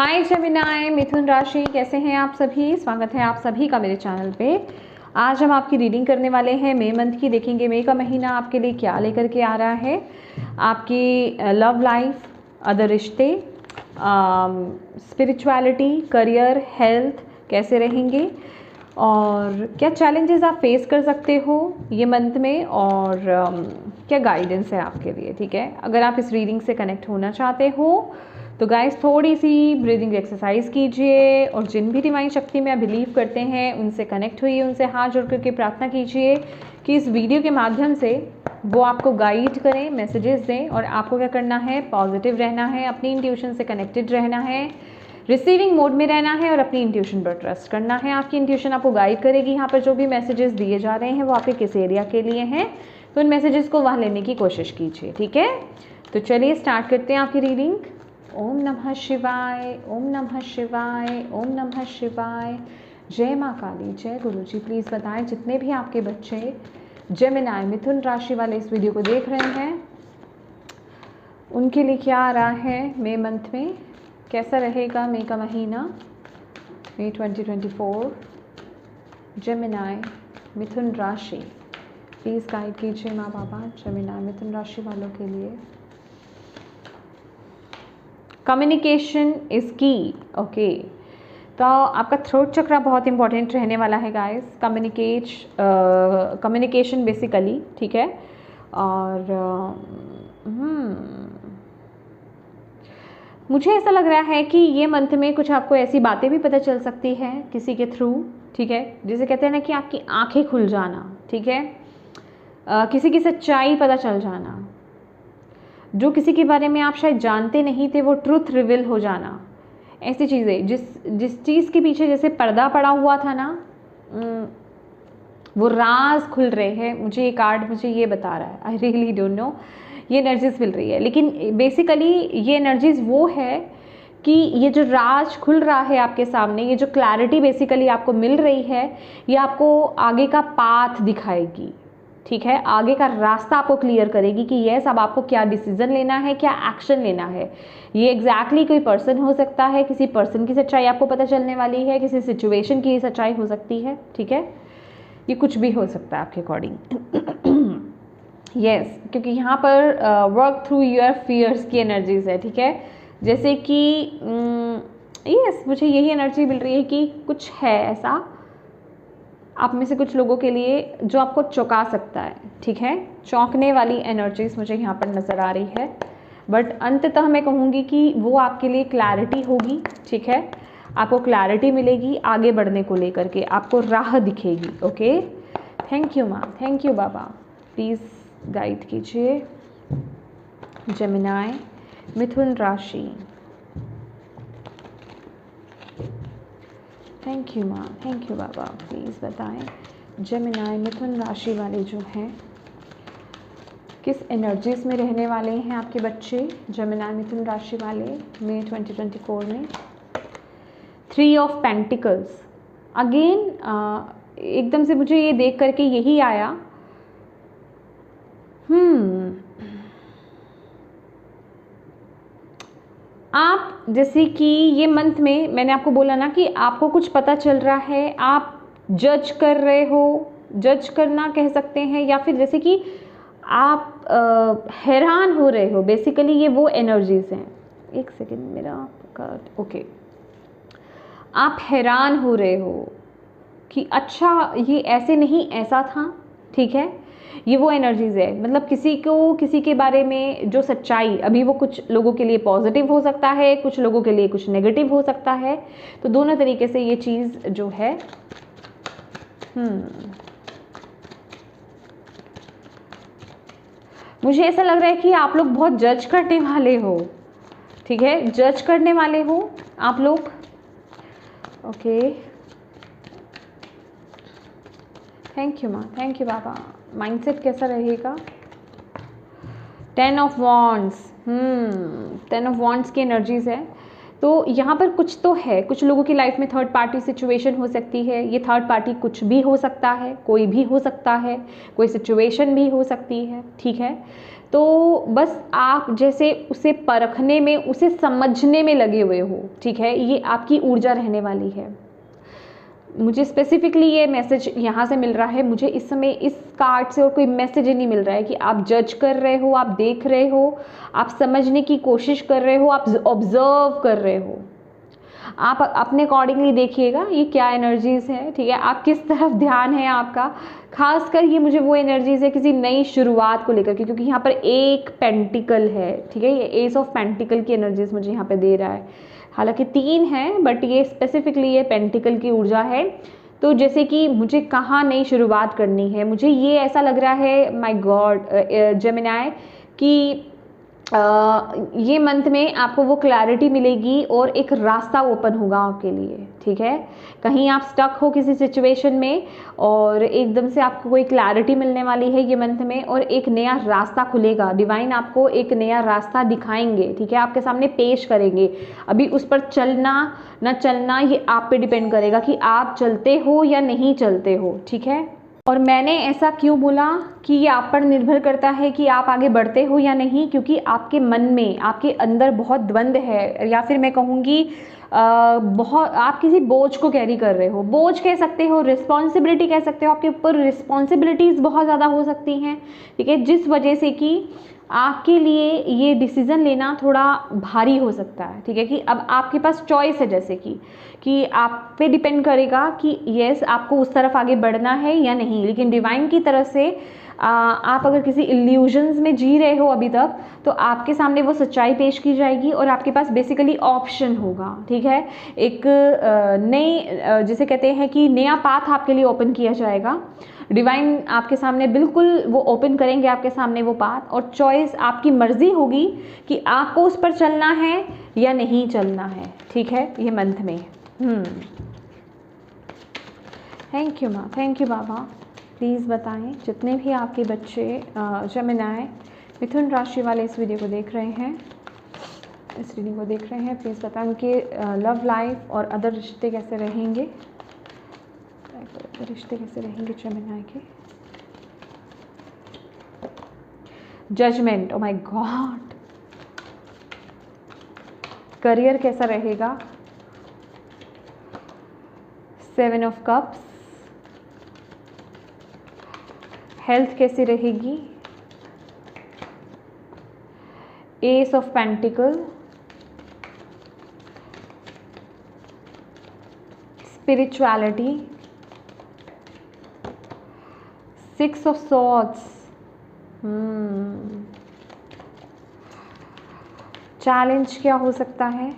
हाय Gemini, मिथुन राशि, कैसे हैं आप सभी। स्वागत है आप सभी का मेरे चैनल पे। आज हम आपकी रीडिंग करने वाले हैं मई मंथ की। देखेंगे मई का महीना आपके लिए क्या लेकर के आ रहा है। आपकी लव लाइफ, अदर रिश्ते, स्पिरिचुअलिटी, करियर, हेल्थ कैसे रहेंगे और क्या चैलेंजेस आप फेस कर सकते हो ये मंथ में, और क्या गाइडेंस है आपके लिए। ठीक है, अगर आप इस रीडिंग से कनेक्ट होना चाहते हो तो गाइस थोड़ी सी ब्रीदिंग एक्सरसाइज कीजिए, और जिन भी डिवाइन शक्ति में आप बिलीव करते हैं उनसे कनेक्ट होइए, उनसे हाथ जोड़ करके प्रार्थना कीजिए कि इस वीडियो के माध्यम से वो आपको गाइड करें, मैसेजेस दें। और आपको क्या करना है, पॉजिटिव रहना है, अपनी इंट्यूशन से कनेक्टेड रहना है, रिसीविंग मोड में रहना है और अपनी इंट्यूशन पर ट्रस्ट करना है। आपकी इंट्यूशन आपको गाइड करेगी। यहाँ पर जो भी मैसेजेस दिए जा रहे हैं वो आपके किस एरिया के लिए हैं, तो उन मैसेजेस को वहाँ लेने की कोशिश कीजिए। ठीक है, तो चलिए स्टार्ट करते हैं आपकी रीडिंग। ओम नमः शिवाय, ओम नमः शिवाय, ओम नमः शिवाय। जय माँ काली, जय गुरु जी। प्लीज़ बताएं जितने भी आपके बच्चे जेमिनी मिथुन राशि वाले इस वीडियो को देख रहे हैं उनके लिए क्या आ रहा है मई मंथ में, कैसा रहेगा मई का महीना, मई 2024। जेमिनी मिथुन राशि प्लीज़ गाइड कीजिए माँ बाबा जेमिनी मिथुन राशि वालों के लिए। कम्युनिकेशन इज़ की। ओके, तो आपका थ्रोट चक्रा बहुत इंपॉर्टेंट रहने वाला है गाइस। कम्युनिकेशन बेसिकली, ठीक है। और मुझे ऐसा लग रहा है कि ये मंथ में कुछ आपको ऐसी बातें भी पता चल सकती हैं किसी के थ्रू, ठीक है, जिसे कहते हैं ना कि आपकी आंखें खुल जाना, ठीक है। किसी की सच्चाई पता चल जाना, जो किसी के बारे में आप शायद जानते नहीं थे वो ट्रुथ रिवील हो जाना। ऐसी चीज़ें जिस चीज़ के पीछे जैसे पर्दा पड़ा हुआ था ना, वो राज खुल रहे हैं। मुझे ये कार्ड मुझे ये बता रहा है, आई रियली डोंट नो, ये एनर्जीज मिल रही है। लेकिन बेसिकली ये एनर्जीज वो है कि ये जो राज खुल रहा है आपके सामने, ये जो क्लैरिटी बेसिकली आपको मिल रही है, ये आपको आगे का पाथ दिखाएगी, ठीक है। आगे का रास्ता आपको क्लियर करेगी कि यस अब आपको क्या डिसीजन लेना है, क्या एक्शन लेना है। ये एग्जैक्टली कोई पर्सन हो सकता है, किसी पर्सन की सच्चाई आपको पता चलने वाली है, किसी सिचुएशन की सच्चाई हो सकती है, ठीक है। ये कुछ भी हो सकता है आपके अकॉर्डिंग। यस, क्योंकि यहाँ पर वर्क थ्रू योर फियर्स की एनर्जीज है, ठीक है। जैसे कि यस मुझे यही एनर्जी मिल रही है कि कुछ है ऐसा आप में से कुछ लोगों के लिए जो आपको चौंका सकता है, ठीक है। चौंकने वाली एनर्जीज मुझे यहाँ पर नज़र आ रही है, बट अंततः मैं कहूँगी कि वो आपके लिए क्लैरिटी होगी, ठीक है। आपको क्लैरिटी मिलेगी आगे बढ़ने को लेकर के, आपको राह दिखेगी। ओके, थैंक यू माँ, thank you Baba. Please guide कीजिए जेमिनी मिथुन राशि। थैंक यू माँ, थैंक यू बाबा। प्लीज़ बताएं जेमिनी मिथुन राशि वाले जो हैं किस एनर्जीज में रहने वाले हैं आपके बच्चे जेमिनी मिथुन राशि वाले मई 2024 में। 3 ऑफ पेंटिकल्स अगेन, एकदम से मुझे ये देख करके यही आया। आप जैसे कि ये मंथ में मैंने आपको बोला ना कि आपको कुछ पता चल रहा है, आप जज कर रहे हो, जज करना कह सकते हैं, या फिर जैसे कि आप हैरान हो रहे हो। बेसिकली ये वो एनर्जीज हैं। एक सेकेंड मेरा कार्ड, ओके। आप हैरान हो रहे हो कि अच्छा ये ऐसे नहीं ऐसा था, ठीक है। ये वो एनर्जीज है, मतलब किसी को किसी के बारे में जो सच्चाई, अभी वो कुछ लोगों के लिए पॉजिटिव हो सकता है, कुछ लोगों के लिए कुछ नेगेटिव हो सकता है। तो दोनों तरीके से ये चीज़ जो है मुझे ऐसा लग रहा है कि आप लोग बहुत जज करने वाले हो, ठीक है। जज करने वाले हो आप लोग। ओके, थैंक यू माँ, थैंक यू बाबा। माइंडसेट कैसा रहेगा। 10 ऑफ वॉन्ड्स, 10 ऑफ वॉन्ड्स की एनर्जीज है। तो यहाँ पर कुछ तो है, कुछ लोगों की लाइफ में थर्ड पार्टी सिचुएशन हो सकती है। ये थर्ड पार्टी कुछ भी हो सकता है, कोई भी हो सकता है, कोई सिचुएशन भी हो सकती है, ठीक है। तो बस आप जैसे उसे परखने में, उसे समझने में लगे हुए हो, ठीक है, ये आपकी ऊर्जा रहने वाली है। मुझे स्पेसिफिकली ये मैसेज यहाँ से मिल रहा है, मुझे इस समय इस कार्ड से और कोई मैसेज ही नहीं मिल रहा है कि आप जज कर रहे हो, आप देख रहे हो, आप समझने की कोशिश कर रहे हो, आप ऑब्जर्व कर रहे हो। आप अपने अकॉर्डिंगली देखिएगा ये क्या एनर्जीज़ है, ठीक है, आप किस तरफ ध्यान है आपका। खासकर ये मुझे वो एनर्जीज़ है किसी नई शुरुआत को लेकर के, क्योंकि यहाँ पर एक पेंटिकल है, ठीक है, ये एस ऑफ पेंटिकल की एनर्जीज़ मुझे यहाँ पे दे रहा है। हालांकि 3 हैं, बट ये स्पेसिफिकली ये पेंटिकल की ऊर्जा है। तो जैसे कि मुझे कहाँ नई शुरुआत करनी है, मुझे ये ऐसा लग रहा है, माय गॉड जेमिनाई, कि ये मंथ में आपको वो क्लैरिटी मिलेगी और एक रास्ता ओपन होगा आपके लिए, ठीक है। कहीं आप स्टक हो किसी सिचुएशन में और एकदम से आपको कोई क्लैरिटी मिलने वाली है ये मंथ में, और एक नया रास्ता खुलेगा। डिवाइन आपको एक नया रास्ता दिखाएंगे, ठीक है, आपके सामने पेश करेंगे। अभी उस पर चलना ना चलना ये आप पे डिपेंड करेगा कि आप चलते हो या नहीं चलते हो, ठीक है। और मैंने ऐसा क्यों बोला कि ये आप पर निर्भर करता है कि आप आगे बढ़ते हो या नहीं, क्योंकि आपके मन में, आपके अंदर बहुत द्वंद्व है, या फिर मैं कहूँगी बहुत आप किसी बोझ को कैरी कर रहे हो। बोझ कह सकते हो, रिस्पॉन्सिबिलिटी कह सकते हो, आपके ऊपर रिस्पॉन्सिबिलिटीज़ बहुत ज़्यादा हो सकती हैं, ठीक है, जिस वजह से कि आपके लिए ये डिसीज़न लेना थोड़ा भारी हो सकता है, ठीक है, कि अब आपके पास चॉइस है, जैसे कि आप पे डिपेंड करेगा कि यस आपको उस तरफ आगे बढ़ना है या नहीं। लेकिन डिवाइन की तरफ से आप अगर किसी इल्यूजन्स में जी रहे हो अभी तक, तो आपके सामने वो सच्चाई पेश की जाएगी और आपके पास बेसिकली ऑप्शन होगा, ठीक है। एक नई जिसे कहते हैं कि नया पाथ आपके लिए ओपन किया जाएगा। डिवाइन आपके सामने बिल्कुल वो ओपन करेंगे आपके सामने वो पाथ, और चॉइस आपकी मर्जी होगी कि आपको उस पर चलना है या नहीं चलना है, ठीक है, ये मंथ में। थैंक यू माँ, थैंक यू बाबा। प्लीज़ बताएं जितने भी आपके बच्चे जेमिनाई मिथुन राशि वाले इस वीडियो को देख रहे हैं, इस रीडिंग को देख रहे हैं, प्लीज़ बताएं उनके लव लाइफ और अदर रिश्ते कैसे रहेंगे, रिश्ते कैसे रहेंगे जेमिनाई के। Judgement, oh my God. Career कैसा रहेगा, 7 ऑफ कप्स। हेल्थ कैसी रहेगी, ace of pentacle. Spirituality, 6 of swords. Challenge क्या हो सकता है,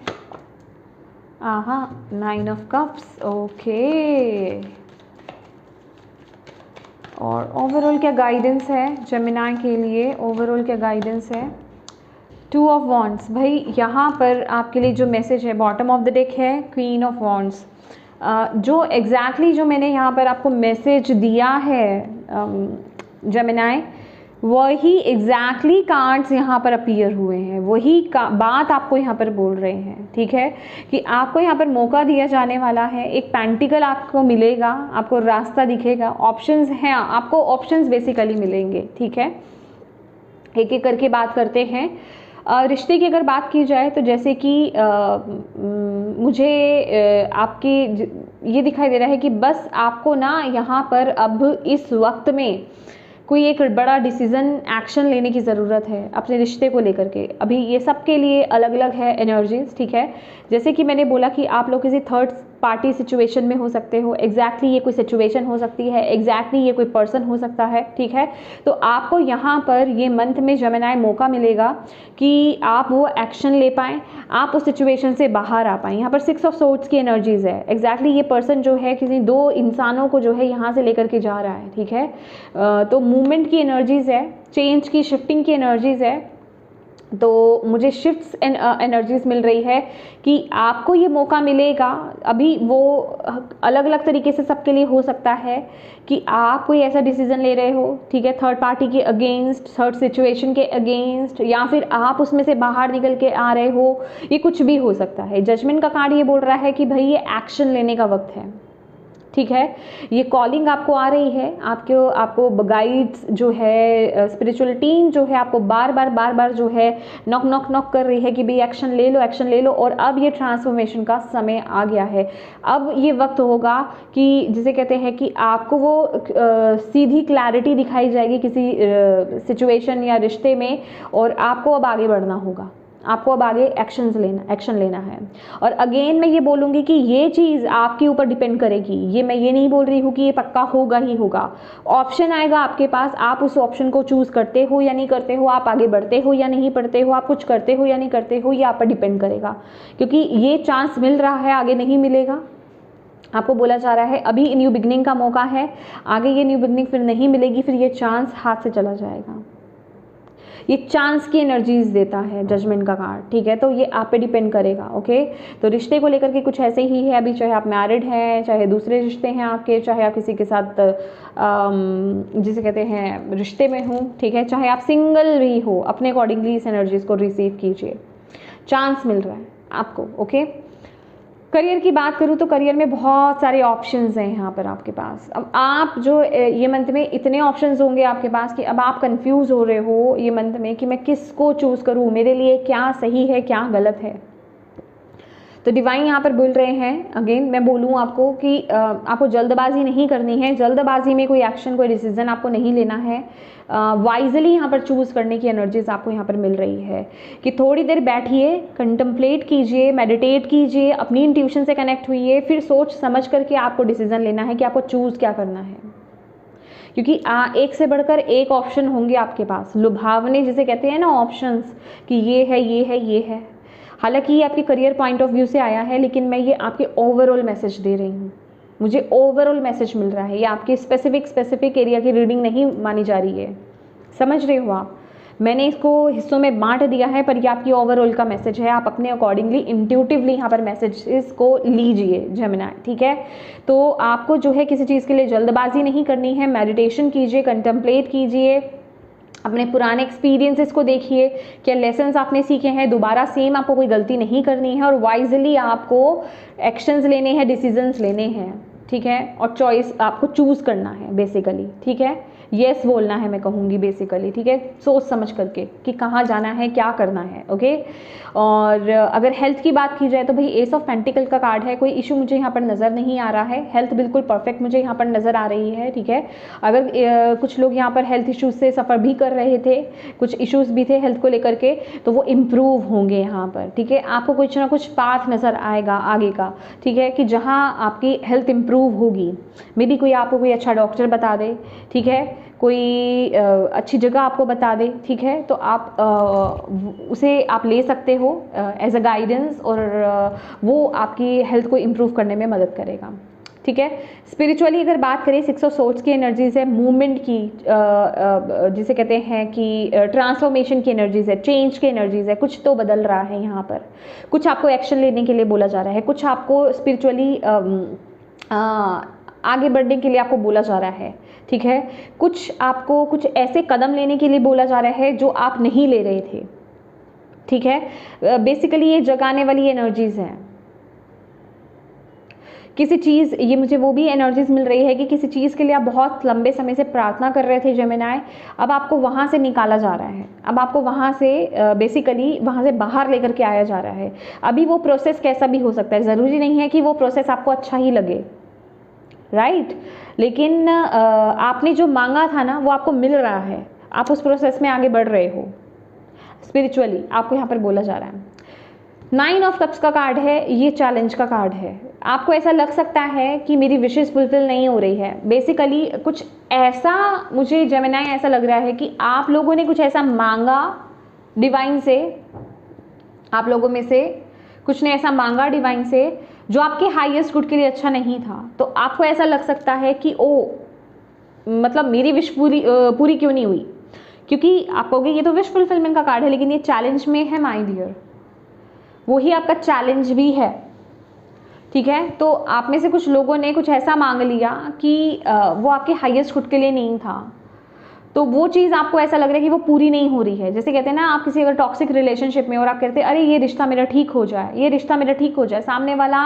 9 ऑफ कप्स, ओके। और ओवरऑल क्या गाइडेंस है जेमिनाई के लिए, ओवरऑल क्या गाइडेंस है, 2 ऑफ वॉन्ड्स। भाई यहाँ पर आपके लिए जो मैसेज है, बॉटम ऑफ द डेक है क्वीन ऑफ वॉन्ड्स। जो एग्जैक्टली जो मैंने यहाँ पर आपको मैसेज दिया है जेमिनाई, वही एग्जैक्टली कार्ड्स यहाँ पर अपीयर हुए हैं, वही बात आपको यहाँ पर बोल रहे हैं, ठीक है, कि आपको यहाँ पर मौका दिया जाने वाला है। एक पेंटिकल आपको मिलेगा, आपको रास्ता दिखेगा, ऑप्शंस हैं, आपको ऑप्शंस बेसिकली मिलेंगे, ठीक है। एक एक करके बात करते हैं। रिश्ते की अगर बात की जाए तो जैसे कि मुझे आपकी ये दिखाई दे रहा है कि बस आपको ना यहाँ पर अब इस वक्त में कोई एक बड़ा डिसीज़न एक्शन लेने की ज़रूरत है अपने रिश्ते को लेकर के। अभी ये सब के लिए अलग अलग है एनर्जीज, ठीक है। जैसे कि मैंने बोला कि आप लोग किसी थर्ड पार्टी सिचुएशन में हो सकते हो, एग्जैक्टली ये कोई सिचुएशन हो सकती है, एग्जैक्टली ये कोई पर्सन हो सकता है, ठीक है। तो आपको यहाँ पर ये मंथ में जेमिनाई मौका मिलेगा कि आप वो एक्शन ले पाएँ, आप उस सिचुएशन से बाहर आ पाएँ। यहाँ पर 6 ऑफ सोर्ड्स की एनर्जीज है, एग्जैक्टली ये पर्सन जो है किसी 2 इंसानों को जो है यहाँ से लेकर के जा रहा है, ठीक है। तो मूवमेंट की एनर्जीज है, चेंज की, शिफ्टिंग की एनर्जीज है। तो मुझे शिफ्ट्स एनर्जीज मिल रही है कि आपको ये मौका मिलेगा। अभी वो अलग अलग तरीके से सबके लिए हो सकता है कि आप कोई ऐसा डिसीजन ले रहे हो, ठीक है, थर्ड पार्टी के अगेंस्ट, थर्ड सिचुएशन के अगेंस्ट, या फिर आप उसमें से बाहर निकल के आ रहे हो, ये कुछ भी हो सकता है। जजमेंट का कार्ड ये बोल रहा है कि भाई ये एक्शन लेने का वक्त है, ठीक है। ये कॉलिंग आपको आ रही है, आपको गाइड्स जो है, स्पिरिचुअल टीम जो है आपको बार बार जो है नॉक कर रही है कि भाई एक्शन ले लो। और अब ये ट्रांसफॉर्मेशन का समय आ गया है। अब ये वक्त होगा कि जिसे कहते हैं कि आपको वो सीधी क्लैरिटी दिखाई जाएगी किसी सिचुएशन या रिश्ते में, और आपको अब आगे बढ़ना होगा, आपको अब आगे एक्शन लेना है। और अगेन मैं ये बोलूँगी कि ये चीज़ आपके ऊपर डिपेंड करेगी। मैं ये नहीं बोल रही हूँ कि ये पक्का होगा ही होगा। ऑप्शन आएगा आपके पास, आप उस ऑप्शन को चूज़ करते हो या नहीं करते हो, आप आगे बढ़ते हो या नहीं बढ़ते हो, आप कुछ करते हो या नहीं करते हो, ये आप पर डिपेंड करेगा। क्योंकि ये चांस मिल रहा है, आगे नहीं मिलेगा। आपको बोला जा रहा है अभी न्यू बिगनिंग का मौका है, आगे ये न्यू बिगनिंग फिर नहीं मिलेगी, फिर ये चांस हाथ से चला जाएगा। ये चांस की एनर्जीज देता है जजमेंट का कार्ड, ठीक है। तो ये आप पे डिपेंड करेगा, ओके। तो रिश्ते को लेकर के कुछ ऐसे ही है अभी, चाहे आप मैरिड हैं, चाहे दूसरे रिश्ते हैं आपके, चाहे आप किसी के साथ जिसे कहते हैं रिश्ते में हो, ठीक है, चाहे आप सिंगल भी हो, अपने अकॉर्डिंगली इस एनर्जीज को रिसीव कीजिए। चांस मिल रहा है आपको, ओके। करियर की बात करूँ तो करियर में बहुत सारे ऑप्शंस हैं यहाँ पर आपके पास। अब आप जो ये मंथ में इतने ऑप्शंस होंगे आपके पास कि अब आप कंफ्यूज हो रहे हो ये मंथ में कि मैं किसको चूज़ करूँ, मेरे लिए क्या सही है क्या गलत है। तो डिवाइन यहाँ पर बोल रहे हैं, अगेन मैं बोलूँ आपको कि आपको जल्दबाजी नहीं करनी है। जल्दबाजी में कोई एक्शन, कोई डिसीजन आपको नहीं लेना है। वाइजली यहाँ पर चूज़ करने की एनर्जीज आपको यहाँ पर मिल रही है कि थोड़ी देर बैठिए, कंtemplate कीजिए, मेडिटेट कीजिए, अपनी इंट्यूशन से कनेक्ट हुइए, फिर सोच समझ करके आपको डिसीजन लेना है कि आपको चूज़ क्या करना है। क्योंकि एक से बढ़कर एक ऑप्शन होंगे आपके पास, लुभावने जिसे कहते हैं ना ऑप्शंस, कि ये है ये है ये है। हालांकि ये आपके करियर पॉइंट ऑफ व्यू से आया है, लेकिन मैं ये आपके ओवरऑल मैसेज दे रही हूँ। मुझे ओवरऑल मैसेज मिल रहा है, ये आपकी स्पेसिफिक एरिया की रीडिंग नहीं मानी जा रही है, समझ रहे हो आप। मैंने इसको हिस्सों में बांट दिया है, पर ये आपकी ओवरऑल का मैसेज है। आप अपने अकॉर्डिंगली इंट्यूटिवली यहाँ पर मैसेजेस को लीजिए जेमिनाई, ठीक है। तो आपको जो है किसी चीज़ के लिए जल्दबाजी नहीं करनी है। मेडिटेशन कीजिए, कंटेम्पलेट कीजिए, अपने पुराने एक्सपीरियंसेस को देखिए, क्या लेसन्स आपने सीखे हैं, दोबारा सेम आपको कोई गलती नहीं करनी है, और वाइजली आपको एक्शंस लेने हैं, डिसीजंस लेने हैं, ठीक है। और चॉइस आपको चूज़ करना है बेसिकली, ठीक है। येस बोलना है मैं कहूँगी बेसिकली, ठीक है, सोच समझ करके कि कहाँ जाना है, क्या करना है, ओके। और अगर हेल्थ की बात की जाए तो भाई एस ऑफ पेंटिकल का कार्ड है, कोई इशू मुझे यहाँ पर नज़र नहीं आ रहा है। हेल्थ बिल्कुल परफेक्ट मुझे यहाँ पर नज़र आ रही है, ठीक है। अगर कुछ लोग यहाँ पर हेल्थ इश्यूज़ से सफ़र भी कर रहे थे, कुछ इश्यूज़ भी थे हेल्थ को लेकर के, तो वो इम्प्रूव होंगे यहाँ पर, ठीक है। आपको कुछ ना कुछ पाथ नज़र आएगा आगे का, ठीक है, कि जहाँ आपकी हेल्थ इम्प्रूव होगी। मे बी कोई आपको कोई अच्छा डॉक्टर बता दे, ठीक है, कोई अच्छी जगह आपको बता दे, ठीक है, तो आप उसे आप ले सकते हो एज अ गाइडेंस, और वो आपकी हेल्थ को इम्प्रूव करने में मदद करेगा, ठीक है। स्पिरिचुअली अगर बात करें, 6 ऑफ सोर्ड्स की एनर्जीज है, मूवमेंट की, जिसे कहते हैं कि ट्रांसफॉर्मेशन की एनर्जीज है, चेंज की एनर्जीज है। कुछ तो बदल रहा है यहाँ पर, कुछ आपको एक्शन लेने के लिए बोला जा रहा है, कुछ आपको स्पिरिचुअली आगे बढ़ने के लिए आपको बोला जा रहा है, ठीक है। कुछ आपको कुछ ऐसे कदम लेने के लिए बोला जा रहा है जो आप नहीं ले रहे थे, ठीक है। बेसिकली ये जगाने वाली एनर्जीज हैं। किसी चीज़, ये मुझे वो भी एनर्जीज मिल रही है कि किसी चीज़ के लिए आप बहुत लंबे समय से प्रार्थना कर रहे थे जेमिनाई, अब आपको वहाँ से निकाला जा रहा है, अब आपको वहाँ से बेसिकली वहाँ से बाहर लेकर के आया जा रहा है। अभी वो प्रोसेस कैसा भी हो सकता है, ज़रूरी नहीं है कि वो प्रोसेस आपको अच्छा ही लगे, राइट। लेकिन आपने जो मांगा था ना वो आपको मिल रहा है, आप उस प्रोसेस में आगे बढ़ रहे हो स्पिरिचुअली, आपको यहाँ पर बोला जा रहा है। 9 ऑफ कप्स का कार्ड है, ये चैलेंज का कार्ड है। आपको ऐसा लग सकता है कि मेरी विशेस फुलफिल नहीं हो रही है, बेसिकली कुछ ऐसा मुझे जेमिनाई ऐसा लग रहा है कि आप लोगों ने कुछ ऐसा मांगा डिवाइन से, आप लोगों में से कुछ ने ऐसा मांगा डिवाइन से जो आपके हाईएस्ट गुड के लिए अच्छा नहीं था। तो आपको ऐसा लग सकता है कि ओ मतलब मेरी विश पूरी क्यों नहीं हुई, क्योंकि आप कहोगे ये तो विश फुलफिलमेंट का कार्ड है, लेकिन ये चैलेंज में है माय डियर, वही आपका चैलेंज भी है, ठीक है। तो आप में से कुछ लोगों ने कुछ ऐसा मांग लिया कि वो आपके हाईएस्ट गुड के लिए नहीं था, तो वो चीज़ आपको ऐसा लग रहा है कि वो पूरी नहीं हो रही है। जैसे कहते हैं ना, आप किसी अगर टॉक्सिक रिलेशनशिप में और आप कहते हैं अरे ये रिश्ता मेरा ठीक हो जाए, ये रिश्ता मेरा ठीक हो जाए, सामने वाला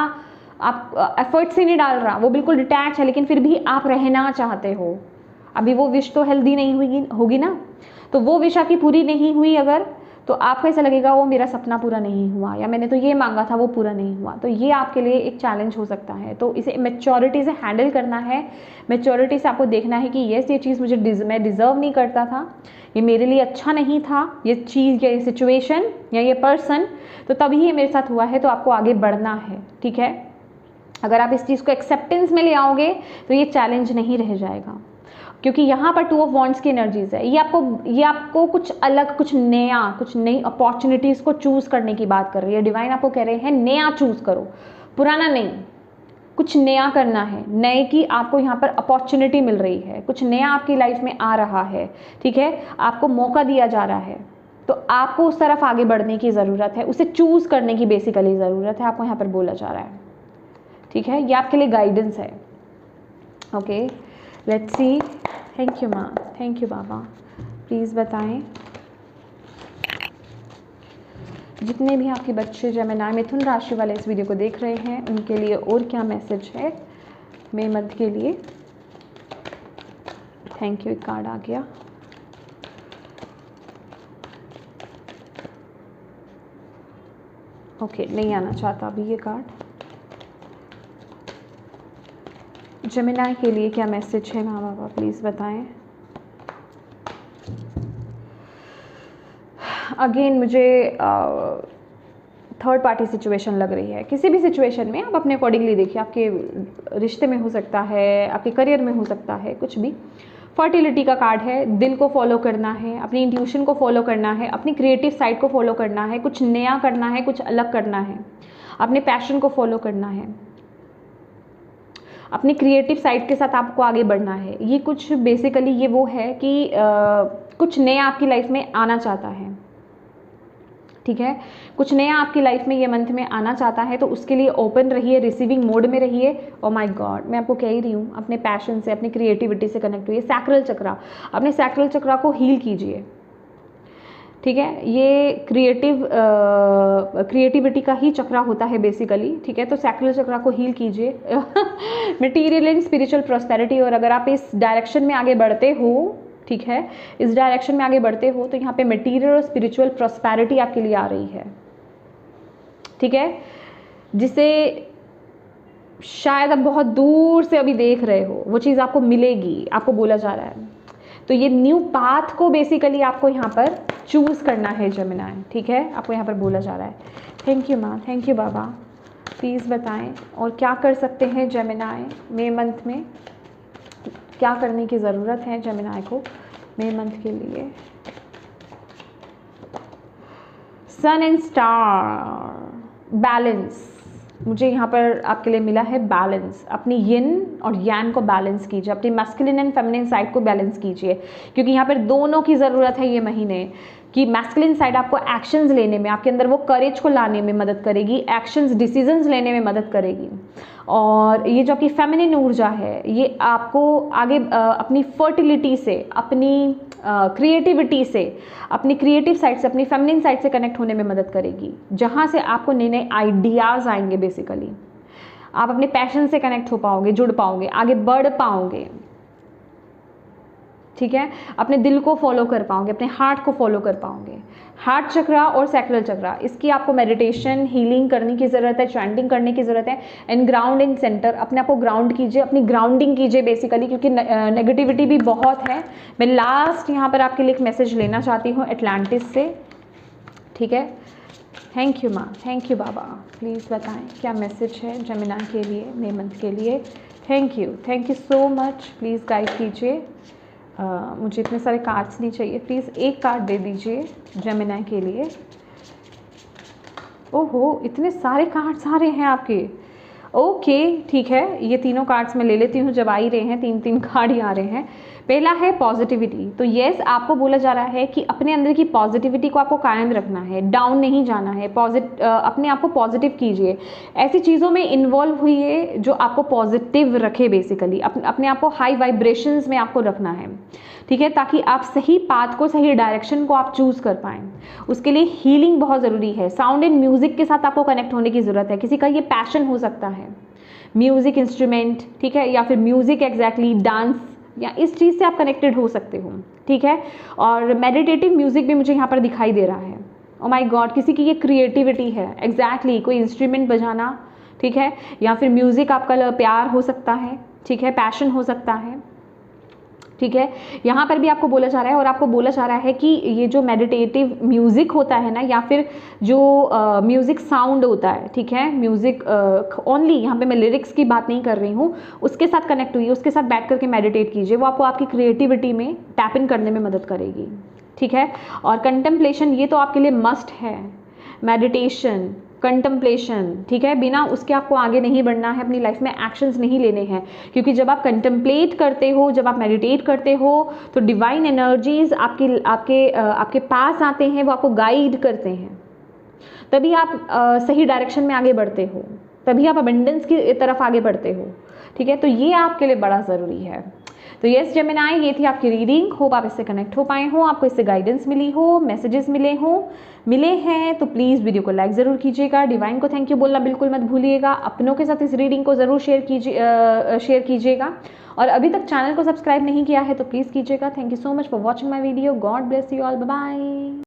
आप एफर्ट से नहीं डाल रहा, वो बिल्कुल डिटैच है, लेकिन फिर भी आप रहना चाहते हो। अभी वो विश तो हेल्दी नहीं होगी ना, तो वो विश आपकी पूरी नहीं हुई अगर, तो आपको ऐसा लगेगा वो मेरा सपना पूरा नहीं हुआ, या मैंने तो ये मांगा था वो पूरा नहीं हुआ। तो ये आपके लिए एक चैलेंज हो सकता है। तो इसे मैच्योरिटी से हैंडल करना है, मैच्योरिटी से आपको देखना है कि ये चीज़ मैं डिज़र्व नहीं करता था, ये मेरे लिए अच्छा नहीं था, ये चीज़ या ये सिचुएशन या ये पर्सन, तो तभी ये मेरे साथ हुआ है, तो आपको आगे बढ़ना है। ठीक है, अगर आप इस चीज़ को एक्सेप्टेंस में ले आओगे तो ये चैलेंज नहीं रह जाएगा, क्योंकि यहाँ पर 2 ऑफ वॉन्ड्स की एनर्जीज है। ये आपको कुछ अलग, कुछ नया, कुछ नई अपॉर्चुनिटीज़ को चूज़ करने की बात कर रही है। डिवाइन आपको कह रहे हैं नया चूज़ करो, पुराना नहीं, कुछ नया करना है। नए की आपको यहाँ पर अपॉर्चुनिटी मिल रही है, कुछ नया आपकी लाइफ में आ रहा है। ठीक है, आपको मौका दिया जा रहा है, तो आपको उस तरफ आगे बढ़ने की ज़रूरत है, उसे चूज़ करने की बेसिकली ज़रूरत है, आपको यहाँ पर बोला जा रहा है। ठीक है, ये आपके लिए गाइडेंस है। Okay, let's see. Thank you माँ, थैंक यू बाबा। प्लीज़ बताएं जितने भी आपके बच्चे जेमिनी मिथुन राशि वाले इस वीडियो को देख रहे हैं, उनके लिए और क्या मैसेज है मई मंथ के लिए। थैंक यू, एक कार्ड आ गया। ओके, नहीं आना चाहता अभी ये कार्ड। जेमिनी के लिए क्या मैसेज है माँ बाबा, प्लीज़ बताएं। अगेन मुझे थर्ड पार्टी सिचुएशन लग रही है। किसी भी सिचुएशन में आप अपने अकॉर्डिंगली देखिए, आपके रिश्ते में हो सकता है, आपके करियर में हो सकता है, कुछ भी। फर्टिलिटी का कार्ड है, दिल को फॉलो करना है, अपनी इंट्यूशन को फॉलो करना है, अपनी क्रिएटिव साइड को फॉलो करना है, कुछ नया करना है, कुछ अलग करना है, अपने पैशन को फॉलो करना है, अपनी क्रिएटिव साइड के साथ आपको आगे बढ़ना है। ये कुछ बेसिकली ये वो है कि कुछ नया आपकी लाइफ में आना चाहता है। ठीक है, कुछ नया आपकी लाइफ में ये मंथ में आना चाहता है, तो उसके लिए ओपन रहिए, रिसीविंग मोड में रहिए। ओ माय गॉड, मैं आपको कह ही रही हूँ, अपने पैशन से, अपनी क्रिएटिविटी से कनेक्ट हुई। सैक्रल चक्रा, अपने सैक्रल चक्रा को हील कीजिए। ठीक है, ये क्रिएटिविटी का ही चक्रा होता है बेसिकली। ठीक है, तो सैक्रल चक्रा को हील कीजिए। मटेरियल एंड स्पिरिचुअल प्रॉस्पेरिटी, और अगर आप इस डायरेक्शन में आगे बढ़ते हो, ठीक है, इस डायरेक्शन में आगे बढ़ते हो, तो यहाँ पे मटेरियल और स्पिरिचुअल प्रॉस्पेरिटी आपके लिए आ रही है। ठीक है, जिसे शायद आप बहुत दूर से अभी देख रहे हो, वो चीज़ आपको मिलेगी, आपको बोला जा रहा है। तो ये न्यू पाथ को बेसिकली आपको यहाँ पर चूज़ करना है जेमिनी। ठीक है, आपको यहाँ पर बोला जा रहा है। थैंक यू माँ, थैंक यू बाबा। प्लीज़ बताएं और क्या कर सकते हैं जेमिनी मई मंथ में, क्या करने की ज़रूरत है जेमिनी को मई मंथ के लिए। सन एंड स्टार, बैलेंस, मुझे यहाँ पर आपके लिए मिला है बैलेंस। अपनी यिन और यान को बैलेंस कीजिए, अपनी मैस्कुलिन एंड फेमिनिन साइड को बैलेंस कीजिए, क्योंकि यहाँ पर दोनों की ज़रूरत है ये महीने। कि मैस्कुलिन साइड आपको एक्शंस लेने में, आपके अंदर वो करेज को लाने में मदद करेगी, एक्शंस डिसीजंस लेने में मदद करेगी। और ये जो आपकी फेमिनिन ऊर्जा है, ये आपको आगे अपनी फर्टिलिटी से, अपनी क्रिएटिविटी से, अपनी क्रिएटिव साइड से, अपनी फेमिनिन साइड से कनेक्ट होने में मदद करेगी, जहाँ से आपको नए नए आइडियाज़ आएंगे। बेसिकली आप अपने पैशन से कनेक्ट हो पाओगे, जुड़ पाओगे, आगे बढ़ पाओगे। ठीक है, अपने दिल को फॉलो कर पाओगे, अपने हार्ट को फॉलो कर पाओगे। हार्ट चक्रा और सैक्रल चक्रा, इसकी आपको मेडिटेशन, हीलिंग करने की ज़रूरत है, चैंटिंग करने की ज़रूरत है। एंड ग्राउंड इन सेंटर, अपने आप को ग्राउंड कीजिए, अपनी ग्राउंडिंग कीजिए बेसिकली, क्योंकि नेगेटिविटी भी बहुत है। मैं लास्ट यहाँ पर आपके लिए एक मैसेज लेना चाहती हूँ एटलांटिस से। ठीक है, थैंक यू माँ, थैंक यू बाबा। प्लीज़ बताएं क्या मैसेज है जेमिनी के लिए मई मंथ के लिए। Thank you so much. Please guide कीजिए। मुझे इतने सारे कार्ड्स नहीं चाहिए, प्लीज़ एक कार्ड दे दीजिए जेमिनी के लिए। ओहो, इतने सारे कार्ड्स आ रहे हैं आपके। ओके, ठीक है, ये तीनों कार्ड्स मैं ले लेती हूँ, जब आ ही रहे हैं, 3 कार्ड ही आ रहे हैं। पहला है पॉजिटिविटी। तो येस, आपको बोला जा रहा है कि अपने अंदर की पॉजिटिविटी को आपको कायम रखना है, डाउन नहीं जाना है। अपने आप को पॉजिटिव कीजिए, ऐसी चीज़ों में इन्वॉल्व हुई जो आपको पॉजिटिव रखे। बेसिकली अपने आप को हाई वाइब्रेशंस में आपको रखना है। ठीक है, ताकि आप सही पाथ को, सही डायरेक्शन को आप चूज़ कर पाएँ। उसके लिए हीलिंग बहुत ज़रूरी है। साउंड एंड म्यूज़िक के साथ आपको कनेक्ट होने की ज़रूरत है। किसी का ये पैशन हो सकता है, है, म्यूज़िक इंस्ट्रूमेंट, ठीक है, या फिर म्यूज़िक एग्जैक्टली, डांस, या इस चीज़ से आप कनेक्टेड हो सकते हो, ठीक है। और मेडिटेटिव म्यूज़िक भी मुझे यहाँ पर दिखाई दे रहा है। ओ माय गॉड, किसी की ये क्रिएटिविटी है, एग्जैक्टली कोई इंस्ट्रूमेंट बजाना, ठीक है, या फिर म्यूज़िक आपका प्यार हो सकता है, ठीक है, पैशन हो सकता है, ठीक है। यहाँ पर भी आपको बोला जा रहा है, और आपको बोला जा रहा है कि ये जो मेडिटेटिव म्यूज़िक होता है ना, या फिर जो म्यूज़िक साउंड होता है, ठीक है, म्यूज़िक ओनली, यहाँ पे मैं लिरिक्स की बात नहीं कर रही हूँ, उसके साथ कनेक्ट हुई, उसके साथ बैठ करके मेडिटेट कीजिए, वो आपको आपकी क्रिएटिविटी में टैप इन करने में मदद करेगी, ठीक है। और कंटेम्पलेशन, ये तो आपके लिए मस्ट है, मेडिटेशन, कंटेम्पलेशन, ठीक है, बिना उसके आपको आगे नहीं बढ़ना है, अपनी लाइफ में एक्शंस नहीं लेने हैं, क्योंकि जब आप कंटेम्पलेट करते हो, जब आप मेडिटेट करते हो, तो डिवाइन एनर्जीज आपके पास आते हैं, वो आपको गाइड करते हैं, तभी आप सही डायरेक्शन में आगे बढ़ते हो, तभी आप अबंडेंस की तरफ आगे बढ़ते हो, ठीक है। तो ये आपके लिए बड़ा ज़रूरी है। तो यस जेमिनाई, ये थी आपकी रीडिंग। होप आप इससे कनेक्ट हो पाए हो, आपको इससे गाइडेंस मिली हो, मैसेजेस मिले हैं तो प्लीज़ वीडियो को लाइक ज़रूर कीजिएगा, डिवाइन को थैंक यू बोलना बिल्कुल मत भूलिएगा, अपनों के साथ इस रीडिंग को ज़रूर शेयर कीजिएगा, और अभी तक चैनल को सब्सक्राइब नहीं किया है तो प्लीज़ कीजिएगा। Thank you so much for watching my video. God bless you all, bye bye.